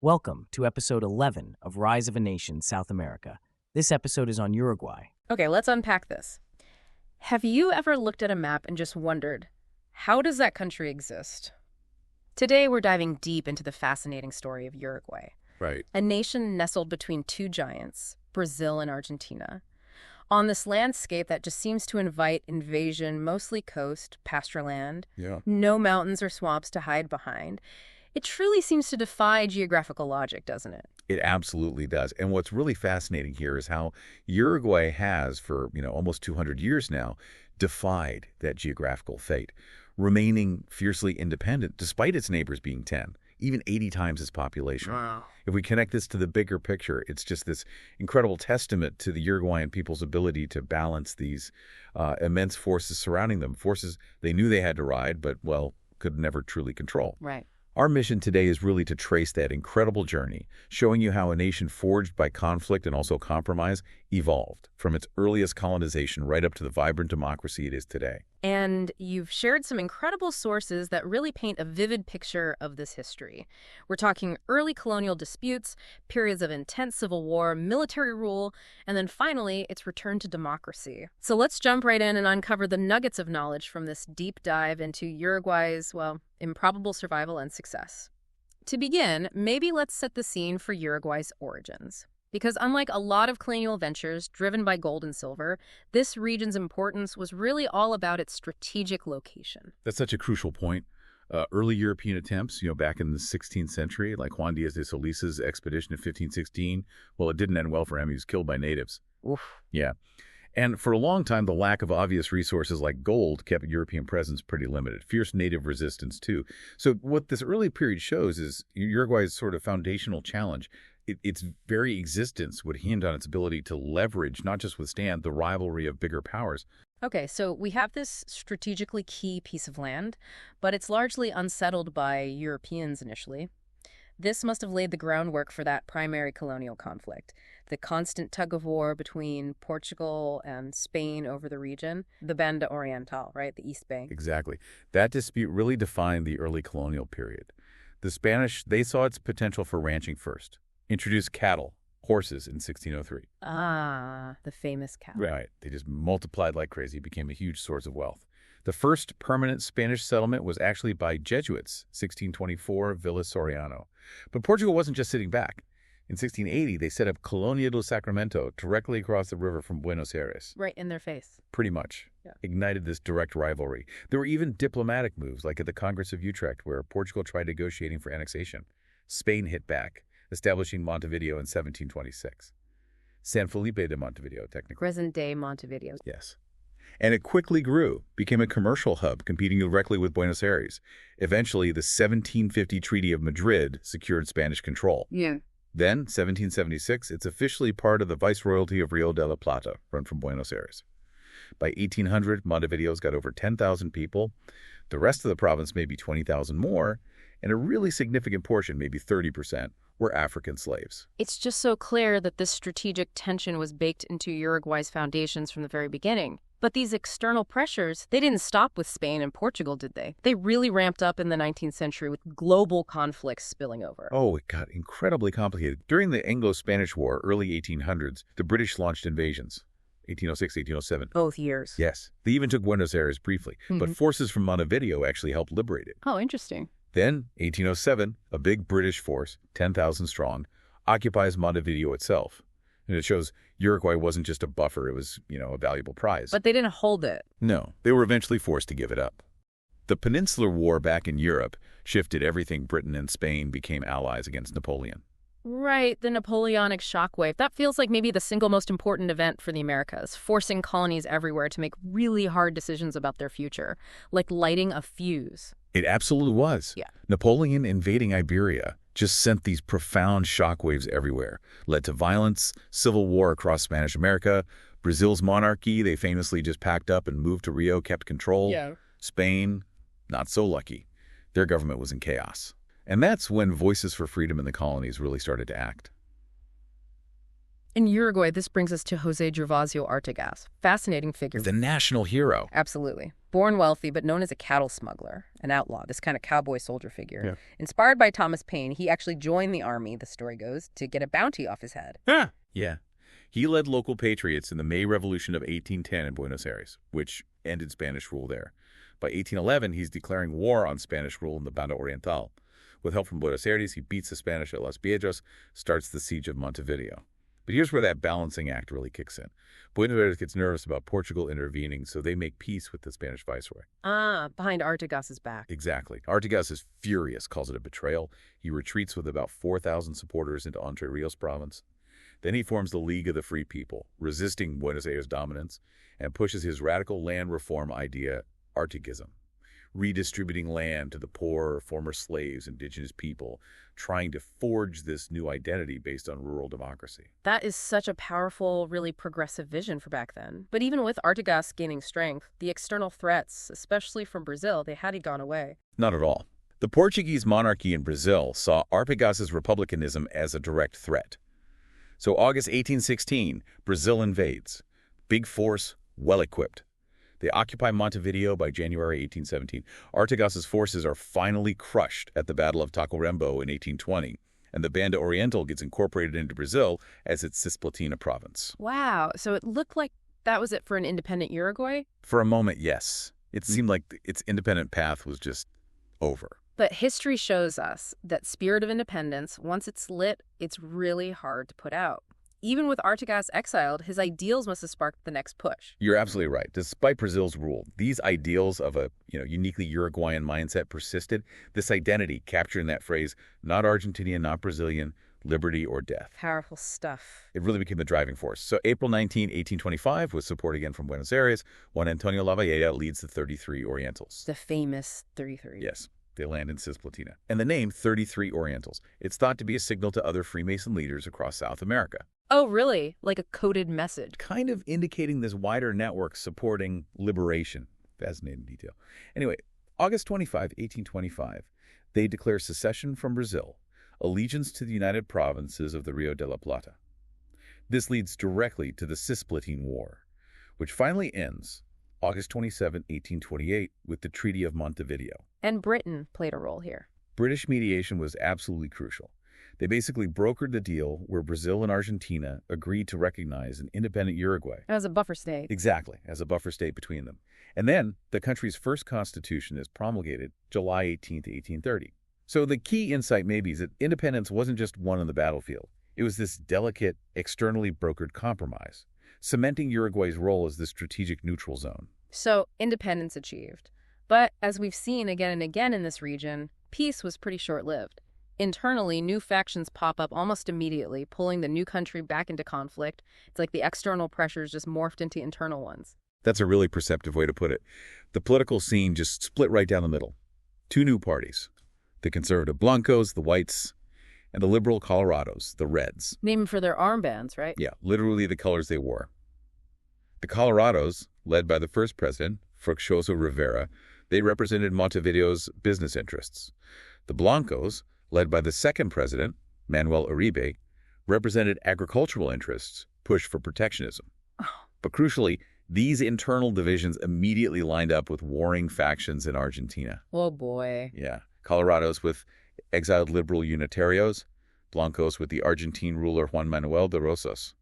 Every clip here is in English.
Welcome to episode 11 of Rise of a Nation, South America. This episode is on Uruguay. Okay, let's unpack this. Have you ever looked at a map and just wondered, how does that country exist? Today, we're diving deep into the fascinating story of Uruguay, Right. a nation nestled between two giants, Brazil and Argentina. On this landscape that just seems to invite invasion, mostly coast, pasture land, Yeah. no mountains or swamps to hide behind. It truly seems to defy geographical logic, doesn't it? It absolutely does. And what's really fascinating here is how Uruguay has, for almost 200 years now, defied that geographical fate, remaining fiercely independent despite its neighbors being 10, even 80 times its population. Wow. If we connect this to the bigger picture, it's just this incredible testament to the Uruguayan people's ability to balance these immense forces surrounding them, forces they knew they had to ride, but, well, could never truly control. Right. Our mission today is really to trace that incredible journey, showing you how a nation forged by conflict and also compromise evolved from its earliest colonization right up to the vibrant democracy it is today. And you've shared some incredible sources that really paint a vivid picture of this history. We're talking early colonial disputes, periods of intense civil war, military rule, and then finally, its return to democracy. So let's jump right in and uncover the nuggets of knowledge from this deep dive into Uruguay's, improbable survival and success. To begin, maybe let's set the scene for Uruguay's origins. Because unlike a lot of colonial ventures driven by gold and silver, this region's importance was really all about its strategic location. That's such a crucial point. Early European attempts, back in the 16th century, like Juan Diaz de Solis's expedition of 1516, well, it didn't end well for him. He was killed by natives. Oof. Yeah. And for a long time, the lack of obvious resources like gold kept European presence pretty limited. Fierce native resistance, too. So what this early period shows is Uruguay's sort of foundational challenge. Its very existence would hint on its ability to leverage, not just withstand, the rivalry of bigger powers. Okay, so we have this strategically key piece of land, but it's largely unsettled by Europeans initially. This must have laid the groundwork for that primary colonial conflict, the constant tug-of-war between Portugal and Spain over the region, the Banda Oriental, right, the East Bay. Exactly. That dispute really defined the early colonial period. The Spanish, they saw its potential for ranching first. Introduced cattle, horses in 1603. Ah, the famous cow. Right. They just multiplied like crazy, became a huge source of wealth. The first permanent Spanish settlement was actually by Jesuits, 1624, Villa Soriano. But Portugal wasn't just sitting back. In 1680, they set up Colonia do Sacramento directly across the river from Buenos Aires. Right in their face. Pretty much. Yeah. Ignited this direct rivalry. There were even diplomatic moves, like at the Congress of Utrecht, where Portugal tried negotiating for annexation. Spain hit back, establishing Montevideo in 1726. San Felipe de Montevideo, technically. Present-day Montevideo. Yes. And it quickly grew, became a commercial hub, competing directly with Buenos Aires. Eventually, the 1750 Treaty of Madrid secured Spanish control. Yeah. Then, 1776, it's officially part of the Viceroyalty of Rio de la Plata, run from Buenos Aires. By 1800, Montevideo's got over 10,000 people. The rest of the province, maybe 20,000 more, and a really significant portion, maybe 30%, were African slaves. It's just so clear that this strategic tension was baked into Uruguay's foundations from the very beginning. But these external pressures, they didn't stop with Spain and Portugal, did they? They really ramped up in the 19th century with global conflicts spilling over. Oh, it got incredibly complicated. During the Anglo-Spanish War, early 1800s, the British launched invasions. 1806, 1807. Both years. Yes. They even took Buenos Aires briefly, but forces from Montevideo actually helped liberate it. Oh, interesting. Then, 1807, a big British force, 10,000 strong, occupies Montevideo itself. And it shows Uruguay wasn't just a buffer, it was, a valuable prize. But they didn't hold it. No, they were eventually forced to give it up. The Peninsular War back in Europe shifted everything. Britain and Spain became allies against Napoleon. Right, the Napoleonic shockwave. That feels like maybe the single most important event for the Americas, forcing colonies everywhere to make really hard decisions about their future, like lighting a fuse. It absolutely was. Yeah. Napoleon invading Iberia just sent these profound shockwaves everywhere, led to violence, civil war across Spanish America. Brazil's monarchy, they famously just packed up and moved to Rio, kept control. Yeah. Spain, not so lucky. Their government was in chaos. And that's when voices for freedom in the colonies really started to act. In Uruguay, this brings us to José Gervasio Artigas. Fascinating figure. The national hero. Absolutely. Born wealthy, but known as a cattle smuggler, an outlaw, this kind of cowboy soldier figure. Yeah. Inspired by Thomas Paine, he actually joined the army, the story goes, to get a bounty off his head. Yeah. He led local patriots in the May Revolution of 1810 in Buenos Aires, which ended Spanish rule there. By 1811, he's declaring war on Spanish rule in the Banda Oriental. With help from Buenos Aires, he beats the Spanish at Las Piedras, starts the siege of Montevideo. But here's where that balancing act really kicks in. Buenos Aires gets nervous about Portugal intervening, so they make peace with the Spanish viceroy. Behind Artigas' back. Exactly. Artigas is furious, calls it a betrayal. He retreats with about 4,000 supporters into Entre Rios province. Then he forms the League of the Free People, resisting Buenos Aires' dominance, and pushes his radical land reform idea, Artigism, redistributing land to the poor, former slaves, indigenous people, trying to forge this new identity based on rural democracy. That is such a powerful, really progressive vision for back then. But even with Artigas gaining strength, the external threats, especially from Brazil, they hadn't gone away. Not at all. The Portuguese monarchy in Brazil saw Artigas' republicanism as a direct threat. So August 1816, Brazil invades. Big force, well-equipped. They occupy Montevideo by January 1817. Artigas' forces are finally crushed at the Battle of Tacuarembó in 1820, and the Banda Oriental gets incorporated into Brazil as its Cisplatina province. Wow, so it looked like that was it for an independent Uruguay? For a moment, yes. It seemed like its independent path was just over. But history shows us that spirit of independence, once it's lit, it's really hard to put out. Even with Artigas exiled, his ideals must have sparked the next push. You're absolutely right. Despite Brazil's rule, these ideals of a uniquely Uruguayan mindset persisted. This identity, captured in that phrase, not Argentinian, not Brazilian, liberty or death. Powerful stuff. It really became the driving force. So April 19, 1825, with support again from Buenos Aires, Juan Antonio Lavalleda leads the 33 Orientals. The famous 33. Yes. They land in Cisplatina. And the name 33 Orientals. It's thought to be a signal to other Freemason leaders across South America. Oh, really? Like a coded message? Kind of indicating this wider network supporting liberation. Fascinating detail. Anyway, August 25, 1825, they declare secession from Brazil, allegiance to the United Provinces of the Rio de la Plata. This leads directly to the Cisplatine War, which finally ends August 27, 1828, with the Treaty of Montevideo. And Britain played a role here. British mediation was absolutely crucial. They basically brokered the deal where Brazil and Argentina agreed to recognize an independent Uruguay. As a buffer state. Exactly, as a buffer state between them. And then the country's first constitution is promulgated July 18, 1830. So the key insight maybe is that independence wasn't just won on the battlefield. It was this delicate, externally brokered compromise, cementing Uruguay's role as the strategic neutral zone. So independence achieved. But as we've seen again and again in this region, peace was pretty short-lived. Internally, new factions pop up almost immediately, pulling the new country back into conflict. It's like the external pressures just morphed into internal ones. That's a really perceptive way to put it. The political scene just split right down the middle. Two new parties. The conservative Blancos, the whites, and the liberal Colorados, the reds. Named for their armbands, right? Yeah, literally the colors they wore. The Colorados, led by the first president, Fructuoso Rivera, they represented Montevideo's business interests. The Blancos, led by the second president, Manuel Uribe, represented agricultural interests pushed for protectionism. But crucially, these internal divisions immediately lined up with warring factions in Argentina. Oh, boy. Yeah. Colorados with exiled liberal Unitarios, Blancos with the Argentine ruler Juan Manuel de Rosas,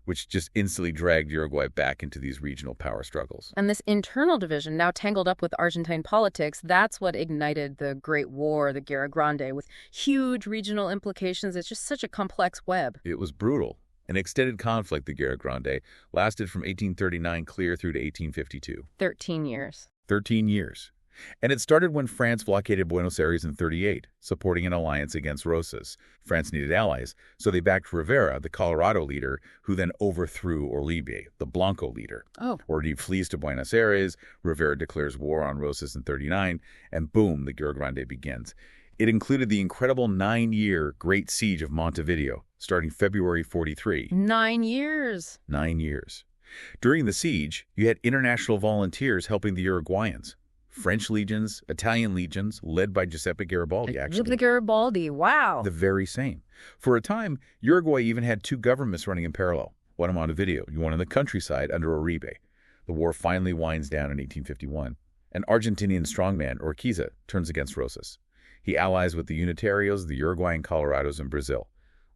which just instantly dragged Uruguay back into these regional power struggles. And this internal division, now tangled up with Argentine politics, that's what ignited the Great War, the Guerra Grande, with huge regional implications. It's just such a complex web. It was brutal. An extended conflict, the Guerra Grande, lasted from 1839 clear through to 1852. 13 years. 13 years. And it started when France blockaded Buenos Aires in 38, supporting an alliance against Rosas. France needed allies, so they backed Rivera, the Colorado leader, who then overthrew Uribe, the Blanco leader. Oh. Uribe flees to Buenos Aires, Rivera declares war on Rosas in 39, and boom, the Guerra Grande begins. It included the incredible 9-year Great Siege of Montevideo, starting February 43. 9 years. 9 years. During the siege, you had international volunteers helping the Uruguayans. French legions, Italian legions, led by Giuseppe Garibaldi, actually. Giuseppe Garibaldi, wow. The very same. For a time, Uruguay even had two governments running in parallel, one in Montevideo, one in the countryside under Uribe. The war finally winds down in 1851. An Argentinian strongman, Urquiza, turns against Rosas. He allies with the Unitarios, the Uruguayan Colorados, and Brazil.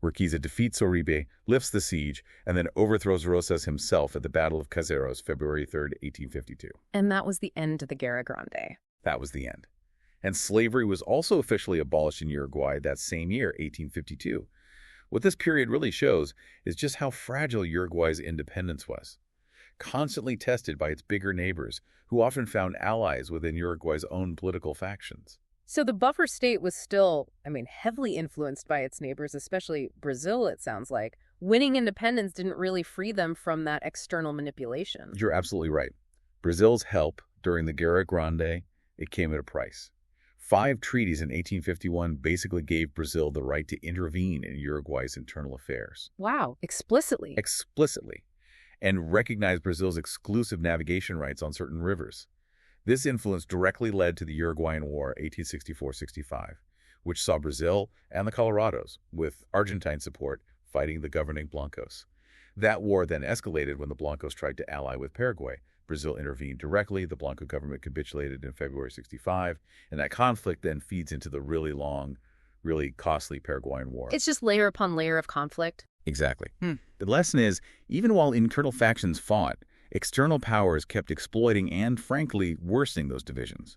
Urquiza defeats Uribe, lifts the siege, and then overthrows Rosas himself at the Battle of Caseros, February 3, 1852. And that was the end of the Guerra Grande. That was the end. And slavery was also officially abolished in Uruguay that same year, 1852. What this period really shows is just how fragile Uruguay's independence was. Constantly tested by its bigger neighbors, who often found allies within Uruguay's own political factions. So the buffer state was still, heavily influenced by its neighbors, especially Brazil, it sounds like. Winning independence didn't really free them from that external manipulation. You're absolutely right. Brazil's help during the Guerra Grande, it came at a price. 5 treaties in 1851 basically gave Brazil the right to intervene in Uruguay's internal affairs. Wow, explicitly. Explicitly. And recognized Brazil's exclusive navigation rights on certain rivers. This influence directly led to the Uruguayan War, 1864-65, which saw Brazil and the Colorados, with Argentine support, fighting the governing Blancos. That war then escalated when the Blancos tried to ally with Paraguay. Brazil intervened directly, the Blanco government capitulated in February 65, and that conflict then feeds into the really long, really costly Paraguayan War. It's just layer upon layer of conflict. Exactly. The lesson is, even while internal factions fought, external powers kept exploiting and, frankly, worsening those divisions,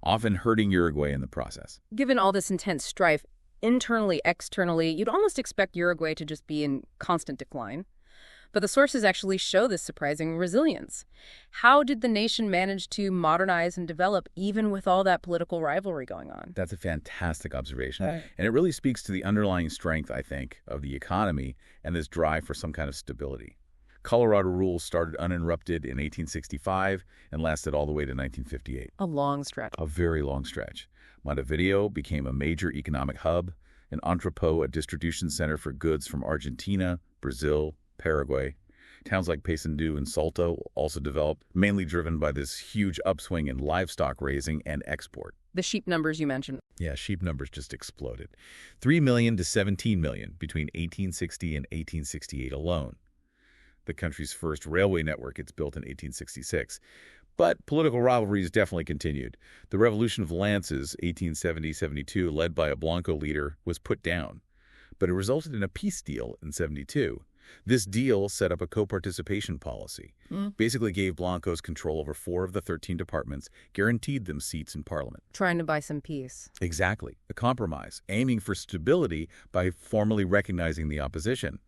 often hurting Uruguay in the process. Given all this intense strife, internally, externally, you'd almost expect Uruguay to just be in constant decline. But the sources actually show this surprising resilience. How did the nation manage to modernize and develop even with all that political rivalry going on? That's a fantastic observation. And it really speaks to the underlying strength, I think, of the economy and this drive for some kind of stability. Colorado rule started uninterrupted in 1865 and lasted all the way to 1958. A long stretch. A very long stretch. Montevideo became a major economic hub, an entrepot, a distribution center for goods from Argentina, Brazil, Paraguay. Towns like Paysandú and Salto also developed, mainly driven by this huge upswing in livestock raising and export. The sheep numbers you mentioned. Yeah, sheep numbers just exploded. 3 million to 17 million between 1860 and 1868 alone. The country's first railway network gets built in 1866. But political rivalries definitely continued. The Revolution of Lances, 1870-72, led by a Blanco leader, was put down. But it resulted in a peace deal in 72. This deal set up a co-participation policy, basically gave Blancos control over 4 of the 13 departments, guaranteed them seats in parliament. Trying to buy some peace. Exactly. A compromise, aiming for stability by formally recognizing the opposition.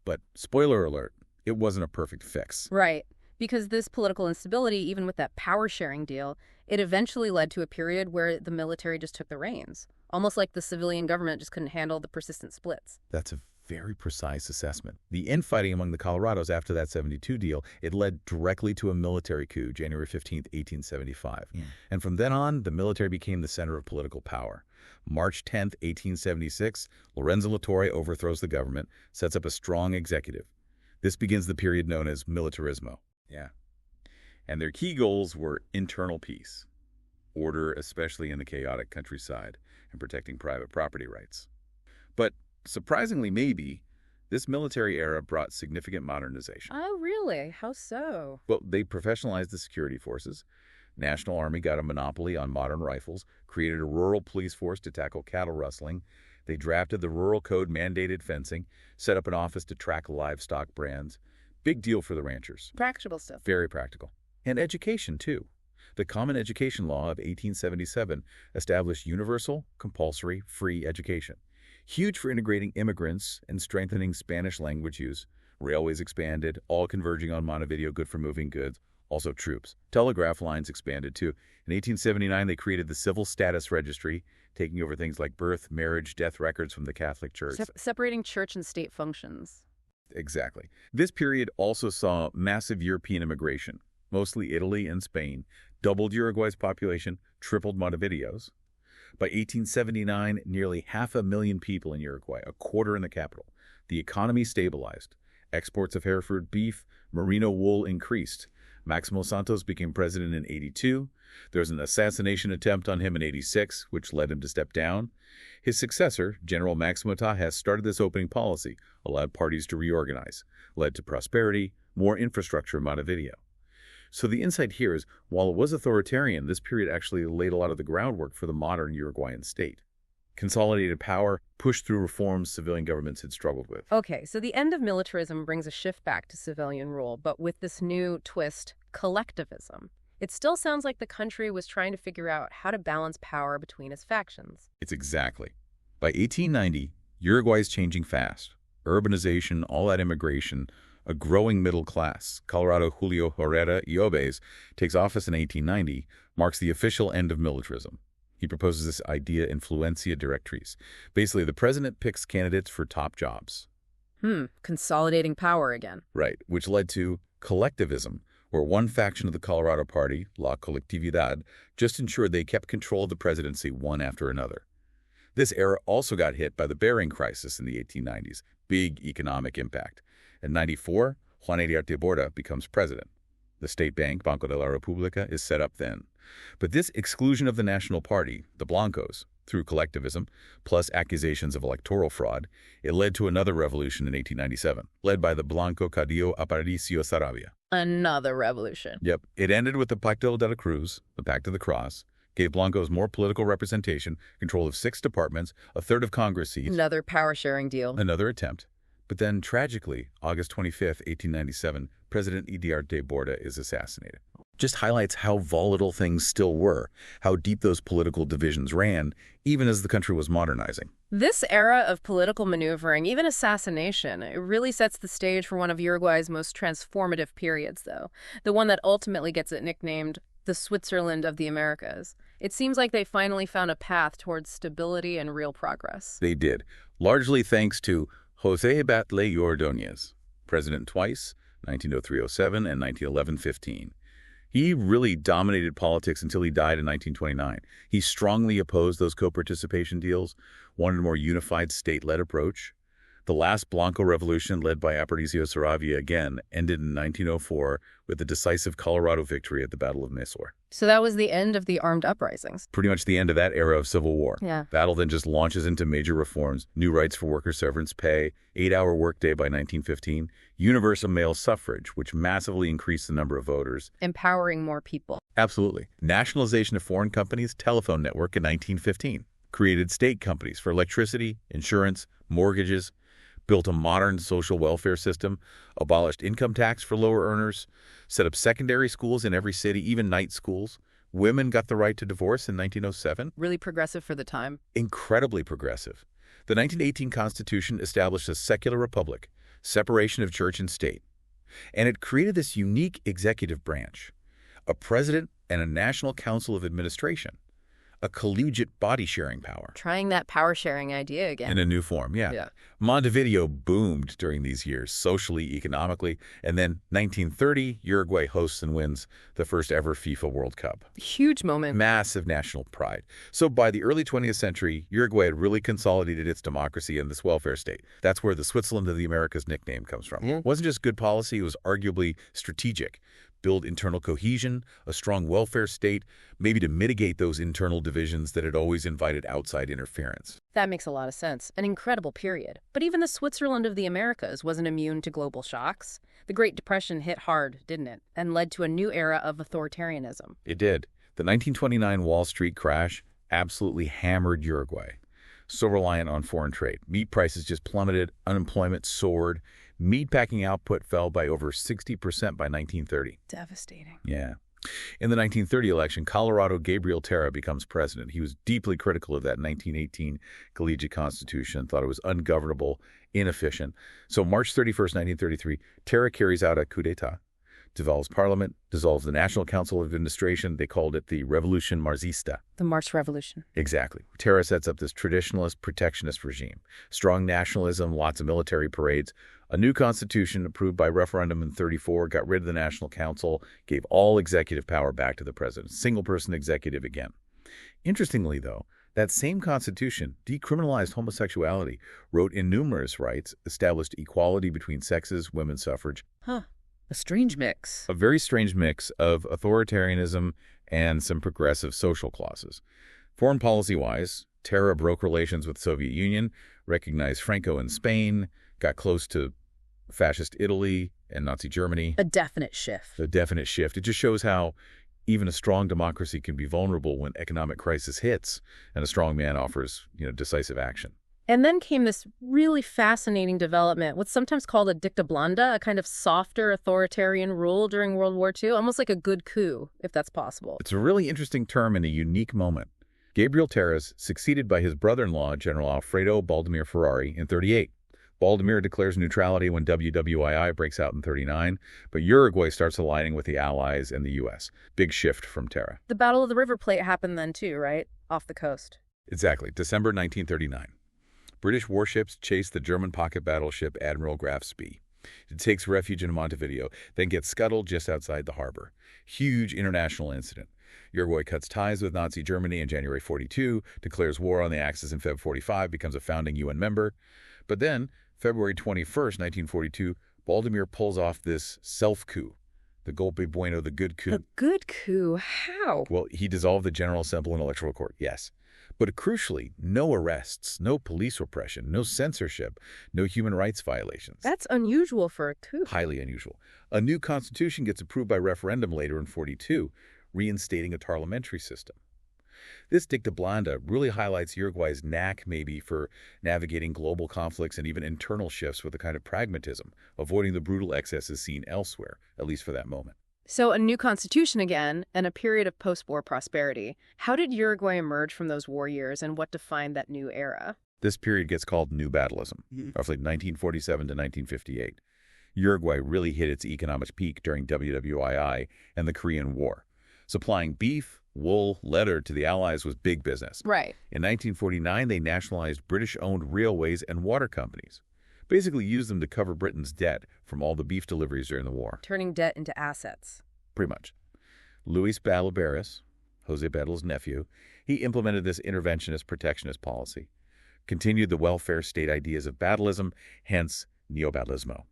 But, spoiler alert, it wasn't a perfect fix. Right. Because this political instability, even with that power-sharing deal, it eventually led to a period where the military just took the reins. Almost like the civilian government just couldn't handle the persistent splits. That's a very precise assessment. The infighting among the Colorados after that 72 deal, it led directly to a military coup, January 15, 1875. And from then on, the military became the center of political power. March 10, 1876, Lorenzo Latorre overthrows the government, sets up a strong executive. This begins the period known as militarismo. And their key goals were internal peace, order, especially in the chaotic countryside, and protecting private property rights. But surprisingly, maybe, this military era brought significant modernization. Oh, really? How so? Well, they professionalized the security forces. National Army got a monopoly on modern rifles, created a rural police force to tackle cattle rustling. They drafted the Rural Code mandated fencing, set up an office to track livestock brands. Big deal for the ranchers. Practical stuff. Very practical. And education, too. The Common Education Law of 1877 established universal, compulsory, free education. Huge for integrating immigrants and strengthening Spanish language use. Railways expanded, all converging on Montevideo, good for moving goods. Also troops. Telegraph lines expanded, too. In 1879, they created the Civil Status Registry, taking over things like birth, marriage, death records from the Catholic Church. Separating church and state functions. Exactly. This period also saw massive European immigration, mostly Italy and Spain, doubled Uruguay's population, tripled Montevideo's. By 1879, nearly 500,000 people in Uruguay, a quarter in the capital. The economy stabilized. Exports of Hereford beef, merino wool increased. Máximo Santos became president in 82. There was an assassination attempt on him in 86, which led him to step down. His successor, General Máximo Tajes, started this opening policy, allowed parties to reorganize, led to prosperity, more infrastructure in Montevideo. So the insight here is, while it was authoritarian, this period actually laid a lot of the groundwork for the modern Uruguayan state. Consolidated power, pushed through reforms civilian governments had struggled with. Okay, so the end of militarism brings a shift back to civilian rule, but with this new twist, collectivism. It still sounds like the country was trying to figure out how to balance power between its factions. It's exactly. By 1890, Uruguay is changing fast. Urbanization, all that immigration, a growing middle class. Colorado Julio Herrera Iobes takes office in 1890, marks the official end of militarism. He proposes this idea influencia directrice. Basically, the president picks candidates for top jobs. Consolidating power again. Right, which led to collectivism, where one faction of the Colorado Party, La Colectividad, just ensured they kept control of the presidency one after another. This era also got hit by the Bering crisis in the 1890s, big economic impact. In 94, Juan Iriarte Borda becomes president. The state bank, Banco de la República, is set up then. But this exclusion of the National Party, the Blancos, through collectivism, plus accusations of electoral fraud, it led to another revolution in 1897, led by the Blanco Caudillo Aparicio Saravia. Another revolution. Yep. It ended with the Pacto de la Cruz, the Pact of the Cross, gave Blancos more political representation, control of 6 departments, a third of Congress seats. Another power-sharing deal. Another attempt. But then, tragically, August 25, 1897, President Iriarte Borda is assassinated. Just highlights how volatile things still were, how deep those political divisions ran, even as the country was modernizing. This era of political maneuvering, even assassination, it really sets the stage for one of Uruguay's most transformative periods, though. The one that ultimately gets it nicknamed the Switzerland of the Americas. It seems like they finally found a path towards stability and real progress. They did, largely thanks to José Batlle Ordóñez, president twice, 1903-07 and 1911-15. He really dominated politics until he died in 1929. He strongly opposed those co-participation deals, wanted a more unified state-led approach. The last Blanco Revolution, led by Aparicio Saravia again, ended in 1904 with the decisive Colorado victory at the Battle of Mysore. So that was the end of the armed uprisings. Pretty much the end of that era of civil war. Yeah. Battle then just launches into major reforms, new rights for worker severance pay, 8-hour workday by 1915, universal male suffrage, which massively increased the number of voters. Empowering more people. Absolutely. Nationalization of foreign companies' telephone network in 1915. Created state companies for electricity, insurance, mortgages, built a modern social welfare system, abolished income tax for lower earners, set up secondary schools in every city, even night schools. Women got the right to divorce in 1907. Really progressive for the time. Incredibly progressive. The 1918 Constitution established a secular republic, separation of church and state. And it created this unique executive branch, a president and a national council of administration, a collegiate body-sharing power. Trying that power-sharing idea again. In a new form, yeah. Montevideo boomed during these years, socially, economically, and then 1930, Uruguay hosts and wins the first ever FIFA World Cup. Huge moment. Massive national pride. So by the early 20th century, Uruguay had really consolidated its democracy and this welfare state. That's where the Switzerland of the Americas nickname comes from. It wasn't just good policy, it was arguably strategic. Build internal cohesion, a strong welfare state, maybe to mitigate those internal divisions that had always invited outside interference. That makes a lot of sense. An incredible period. But even the Switzerland of the Americas wasn't immune to global shocks. The Great Depression hit hard, didn't it? And led to a new era of authoritarianism. It did. The 1929 Wall Street crash absolutely hammered Uruguay. So reliant on foreign trade. Meat prices just plummeted, unemployment soared. Meatpacking output fell by over 60% by 1930. Devastating. Yeah. In the 1930 election, Colorado Gabriel Terra becomes president. He was deeply critical of that 1918 collegiate constitution, thought it was ungovernable, inefficient. So March 31st, 1933, Terra carries out a coup d'etat, dissolves parliament, dissolves the National Council of Administration. They called it the Revolution Marxista. The March Revolution. Exactly. Terra sets up this traditionalist, protectionist regime. Strong nationalism, lots of military parades. A new constitution approved by referendum in 34 got rid of the National Council, gave all executive power back to the president. Single-person executive again. Interestingly, though, that same constitution decriminalized homosexuality, wrote in numerous rights, established equality between sexes, women's suffrage. A strange mix. A very strange mix of authoritarianism and some progressive social clauses. Foreign policy-wise, Terra broke relations with the Soviet Union, recognized Franco in Spain, got close to fascist Italy and Nazi Germany. A definite shift. A definite shift. It just shows how even a strong democracy can be vulnerable when economic crisis hits and a strong man offers, decisive action. And then came this really fascinating development, what's sometimes called a dictablanda, a kind of softer authoritarian rule during World War II, almost like a good coup, if that's possible. It's a really interesting term in a unique moment. Gabriel Terra's succeeded by his brother-in-law, General Alfredo Baldomir Ferrari, in 1938. Baldomir declares neutrality when WWII breaks out in 1939, but Uruguay starts aligning with the Allies and the U.S. Big shift from Terra. The Battle of the River Plate happened then too, right? Off the coast. Exactly. December 1939. British warships chase the German pocket battleship Admiral Graf Spee. It takes refuge in Montevideo, then gets scuttled just outside the harbor. Huge international incident. Uruguay cuts ties with Nazi Germany in January 1942, declares war on the Axis in February 1945, becomes a founding UN member. But then, February 21st, 1942, Baldomir pulls off this self-coup, the golpe bueno, the good coup. A good coup? How? Well, he dissolved the General Assembly and Electoral Court, yes. But crucially, no arrests, no police repression, no censorship, no human rights violations. That's unusual for a coup. Highly unusual. A new constitution gets approved by referendum later in 1942, reinstating a parliamentary system. This dictablanda really highlights Uruguay's knack, maybe, for navigating global conflicts and even internal shifts with a kind of pragmatism, avoiding the brutal excesses seen elsewhere, at least for that moment. So a new constitution again, and a period of post-war prosperity. How did Uruguay emerge from those war years, and what defined that new era? This period gets called New Battleism, roughly 1947 to 1958. Uruguay really hit its economic peak during WWII and the Korean War. Supplying beef, wool, leather to the Allies was big business. Right. In 1949, they nationalized British-owned railways and water companies. Basically used them to cover Britain's debt from all the beef deliveries during the war. Turning debt into assets. Pretty much. Luis Batlle Barris, Jose Battle's nephew, he implemented this interventionist protectionist policy, continued the welfare state ideas of battleism, hence neobattleismo.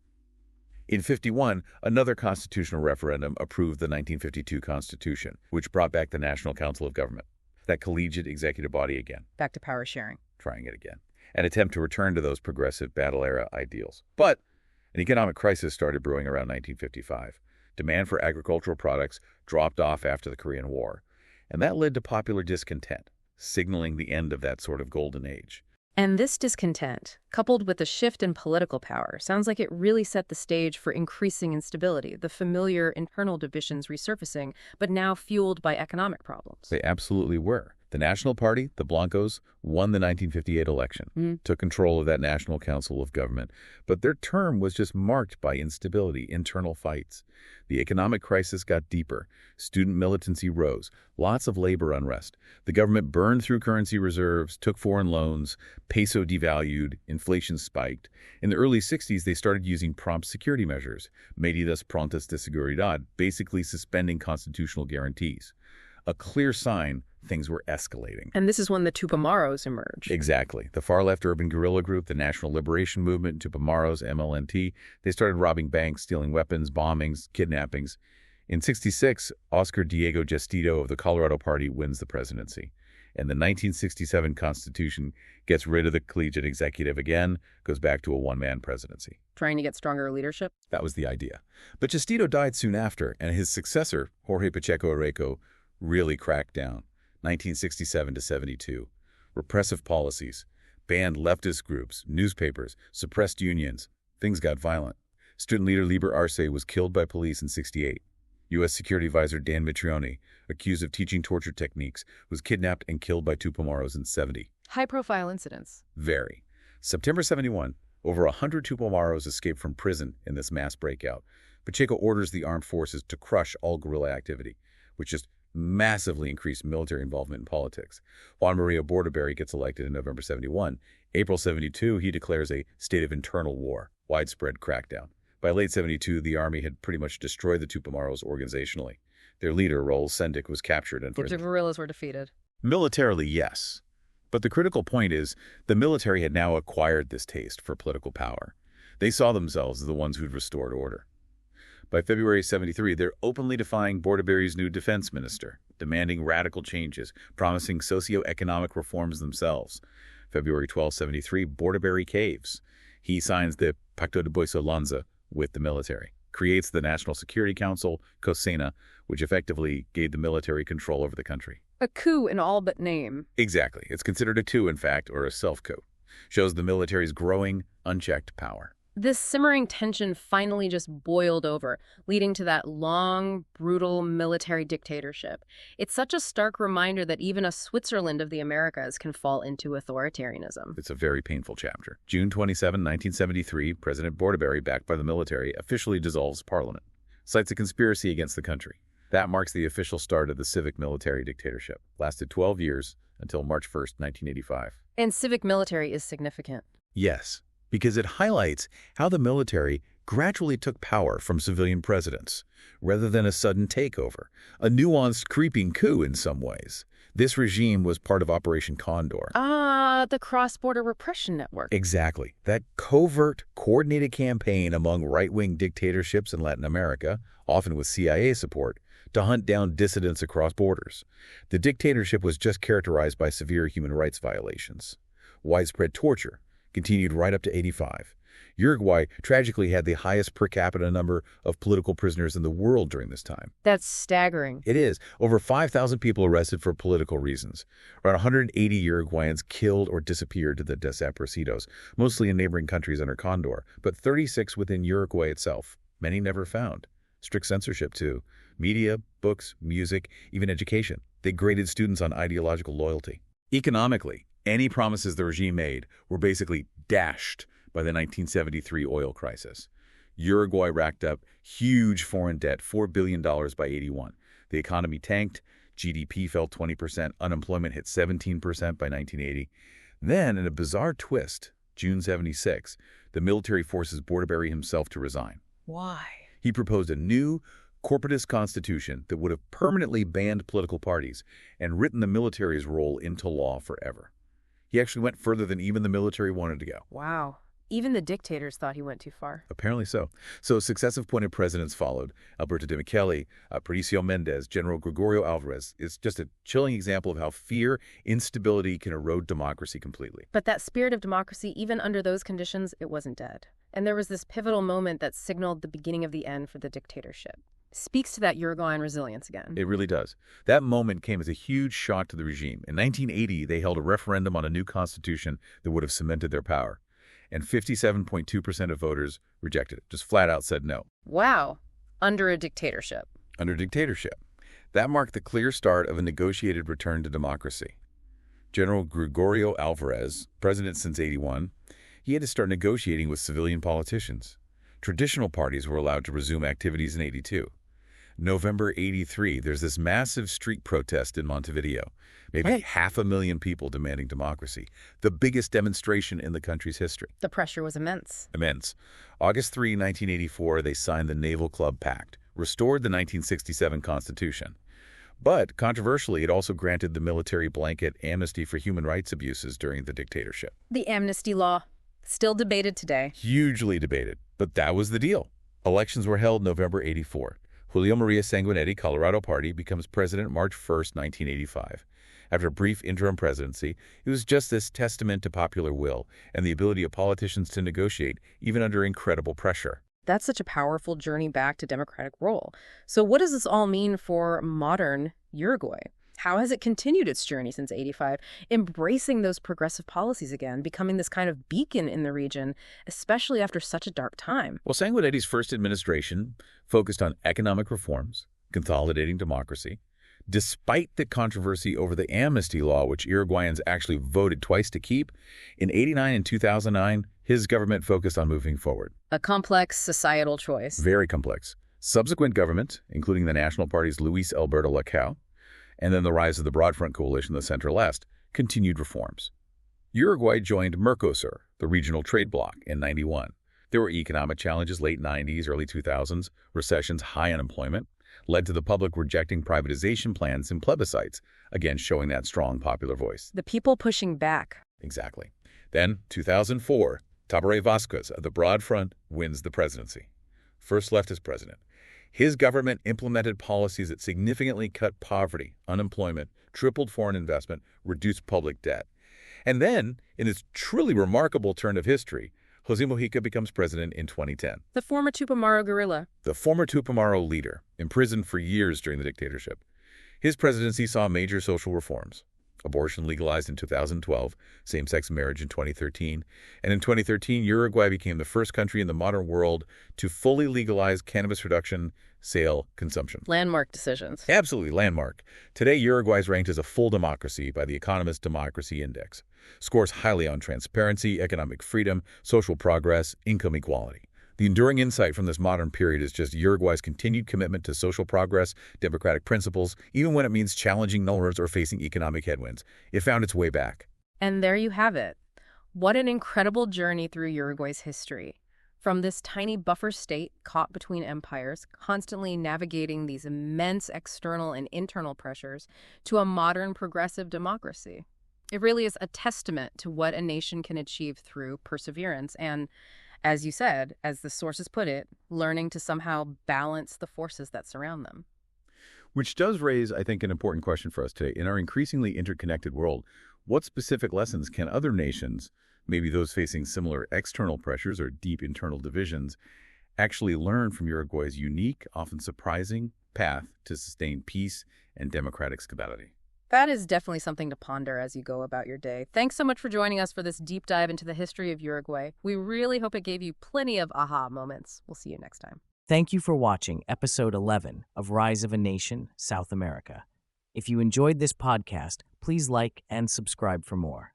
In 1951, another constitutional referendum approved the 1952 Constitution, which brought back the National Council of Government, that collegiate executive body again. Back to power sharing. Trying it again. An attempt to return to those progressive battle-era ideals. But an economic crisis started brewing around 1955. Demand for agricultural products dropped off after the Korean War, and that led to popular discontent, signaling the end of that sort of golden age. And this discontent, coupled with a shift in political power, sounds like it really set the stage for increasing instability, the familiar internal divisions resurfacing, but now fueled by economic problems. They absolutely were. The National Party, the Blancos, won the 1958 election, took control of that National Council of Government, but their term was just marked by instability, internal fights. The economic crisis got deeper. Student militancy rose. Lots of labor unrest. The government burned through currency reserves, took foreign loans, peso devalued, inflation spiked. In the early 60s, they started using prompt security measures, medidas prontas de seguridad, basically suspending constitutional guarantees. A clear sign things were escalating. And this is when the Tupamaros emerged. Exactly. The far-left urban guerrilla group, the National Liberation Movement, Tupamaros, MLNT, they started robbing banks, stealing weapons, bombings, kidnappings. In 1966, Oscar Diego Gestito of the Colorado Party wins the presidency. And the 1967 Constitution gets rid of the collegiate executive again, goes back to a one-man presidency. Trying to get stronger leadership? That was the idea. But Gestito died soon after, and his successor, Jorge Pacheco Areco, really cracked down. 1967 to 72. Repressive policies, banned leftist groups, newspapers, suppressed unions. Things got violent. Student leader Liber Arce was killed by police in 1968. U.S. Security Advisor Dan Mitrione, accused of teaching torture techniques, was kidnapped and killed by Tupamaros in 1970. High-profile incidents. Very. September 1971, over 100 Tupamaros escaped from prison in this mass breakout. Pacheco orders the armed forces to crush all guerrilla activity, which just massively increased military involvement in politics. Juan Maria Bordaberry gets elected in November 1971. April 1972, he declares a state of internal war, widespread crackdown. By late 1972, the army had pretty much destroyed the Tupamaros organizationally. Their leader, Raul Sendic, was captured and The guerrillas were defeated. Militarily, yes. But the critical point is the military had now acquired this taste for political power. They saw themselves as the ones who'd restored order. By February 73, they're openly defying Bordaberry's new defense minister, demanding radical changes, promising socio-economic reforms themselves. February 12, 73, Bordaberry caves. He signs the Pacto de Boisolanza with the military, creates the National Security Council, COSENA, which effectively gave the military control over the country. A coup in all but name. Exactly. It's considered a coup, in fact, or a self-coup. Shows the military's growing, unchecked power. This simmering tension finally just boiled over, leading to that long, brutal military dictatorship. It's such a stark reminder that even a Switzerland of the Americas can fall into authoritarianism. It's a very painful chapter. June 27, 1973, President Bordaberry, backed by the military, officially dissolves parliament, cites a conspiracy against the country. That marks the official start of the civic-military dictatorship. Lasted 12 years until March 1st, 1985. And civic-military is significant. Yes, because it highlights how the military gradually took power from civilian presidents, rather than a sudden takeover, a nuanced, creeping coup in some ways. This regime was part of Operation Condor. The cross-border repression network. Exactly. That covert, coordinated campaign among right-wing dictatorships in Latin America, often with CIA support, to hunt down dissidents across borders. The dictatorship was just characterized by severe human rights violations. Widespread torture continued right up to 85. Uruguay tragically had the highest per capita number of political prisoners in the world during this time. That's staggering. It is. Over 5,000 people arrested for political reasons. Around 180 Uruguayans killed or disappeared to the desaparecidos, mostly in neighboring countries under Condor, but 36 within Uruguay itself. Many never found. Strict censorship, too. Media, books, music, even education. They graded students on ideological loyalty. Economically, any promises the regime made were basically dashed by the 1973 oil crisis. Uruguay racked up huge foreign debt, $4 billion by 81. The economy tanked, GDP fell 20%, unemployment hit 17% by 1980. Then, in a bizarre twist, June 76, the military forces Bordaberry himself to resign. Why? He proposed a new, corporatist constitution that would have permanently banned political parties and written the military's role into law forever. He actually went further than even the military wanted to go. Wow. Even the dictators thought he went too far. Apparently so. So successive appointed presidents followed. Alberto de Michele, Patricio Mendez, General Gregorio Alvarez. It's just a chilling example of how fear, instability can erode democracy completely. But that spirit of democracy, even under those conditions, it wasn't dead. And there was this pivotal moment that signaled the beginning of the end for the dictatorship. Speaks to that Uruguayan resilience again. It really does. That moment came as a huge shock to the regime. In 1980, they held a referendum on a new constitution that would have cemented their power. And 57.2% of voters rejected it, just flat out said no. Wow. Under a dictatorship. Under dictatorship. That marked the clear start of a negotiated return to democracy. General Gregorio Alvarez, president since 81, he had to start negotiating with civilian politicians. Traditional parties were allowed to resume activities in 82. November 83, there's this massive street protest in Montevideo. Maybe 500,000 people demanding democracy. The biggest demonstration in the country's history. The pressure was immense. Immense. August 3, 1984, they signed the Naval Club Pact, restored the 1967 Constitution. But, controversially, it also granted the military blanket amnesty for human rights abuses during the dictatorship. The amnesty law, still debated today. Hugely debated. But that was the deal. Elections were held November 84. Julio Maria Sanguinetti, Colorado Party, becomes president March 1st, 1985. After a brief interim presidency, it was just this testament to popular will and the ability of politicians to negotiate, even under incredible pressure. That's such a powerful journey back to democratic rule. So what does this all mean for modern Uruguay? How has it continued its journey since 85, embracing those progressive policies again, becoming this kind of beacon in the region, especially after such a dark time? Well, Sanguinetti's first administration focused on economic reforms, consolidating democracy. Despite the controversy over the amnesty law, which Uruguayans actually voted twice to keep, in 89 and 2009, his government focused on moving forward. A complex societal choice. Very complex. Subsequent governments, including the National Party's Luis Alberto Lacau, and then the rise of the Broad Front Coalition, the Center-Left, continued reforms. Uruguay joined Mercosur, the regional trade bloc, in 91. There were economic challenges late 90s, early 2000s, recessions, high unemployment, led to the public rejecting privatization plans and plebiscites, again showing that strong popular voice. The people pushing back. Exactly. Then, 2004, Tabaré Vázquez of the Broad Front wins the presidency. first leftist president. His government implemented policies that significantly cut poverty, unemployment, tripled foreign investment, reduced public debt. And then, in his truly remarkable turn of history, José Mujica becomes president in 2010. The former Tupamaro guerrilla. The former Tupamaro leader, imprisoned for years during the dictatorship. His presidency saw major social reforms. Abortion legalized in 2012, same-sex marriage in 2013, and in 2013, Uruguay became the first country in the modern world to fully legalize cannabis production, sale, consumption. Landmark decisions. Absolutely landmark. Today, Uruguay is ranked as a full democracy by the Economist Democracy Index. Scores highly on transparency, economic freedom, social progress, income equality. The enduring insight from this modern period is just Uruguay's continued commitment to social progress, democratic principles, even when it means challenging norms or facing economic headwinds. It found its way back. And there you have it. What an incredible journey through Uruguay's history. From this tiny buffer state caught between empires, constantly navigating these immense external and internal pressures, to a modern progressive democracy. It really is a testament to what a nation can achieve through perseverance and, as you said, as the sources put it, learning to somehow balance the forces that surround them. Which does raise, I think, an important question for us today. In our increasingly interconnected world, what specific lessons can other nations, maybe those facing similar external pressures or deep internal divisions, actually learn from Uruguay's unique, often surprising path to sustain peace and democratic stability? That is definitely something to ponder as you go about your day. Thanks so much for joining us for this deep dive into the history of Uruguay. We really hope it gave you plenty of aha moments. We'll see you next time. Thank you for watching episode 11 of Rise of a Nation, South America. If you enjoyed this podcast, please like and subscribe for more.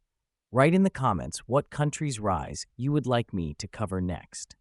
Write in the comments what country's rise you would like me to cover next.